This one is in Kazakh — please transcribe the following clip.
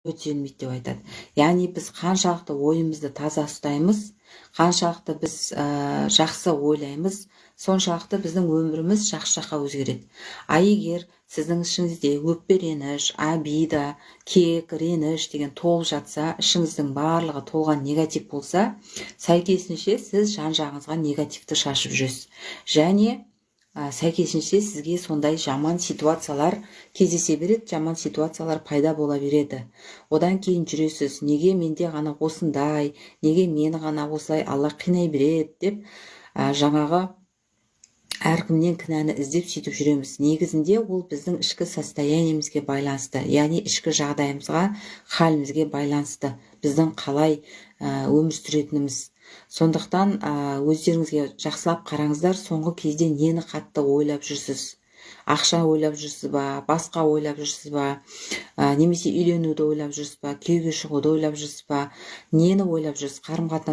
өтелмейді деп айтады. Яғни біз қаншалықты ойымызды таза ұстаймыз, қаншалықты біз жақсы ойлаймыз, соншалықты біздің өміріміз жақсы жаққа өзгереді. А егер сіздің ішіңізде өкпе реніш, обида, кек, реніш деген толып жатса, ішіңіздің барлығы толған негатив болса, сәйкесінше сіз жан-жағыңызға негативті шашып жүресіз. Және сәйкесінше сізге сондай жаман ситуациялар кездесе береді, жаман ситуациялар пайда бола береді. Одан кейін жүресіз, неге менде ғана осындай, неге мені ғана осылай Алла қинай береді деп жаңағы әркімнен кінәні іздеп сөйтіп жүреміз. Негізінде ол біздің ішкі состояниемізге байланысты, яғни ішкі жағдайымызға, халімізге байланысты, біздің қалай өмір сүретініміз. Сондықтан өздеріңізге жақсылап қараңыздар, соңғы кезде нені қатты ойлап жүрсіз? Ақша ойлап жүрсіз ба, басқа ойлап жүрсіз ба, немесе үйленуді ойлап жүрсіз ба, күйеуге шығуды ойлап жүрсіз ба, нені ойлап жүрсіз? Қарым-қатынас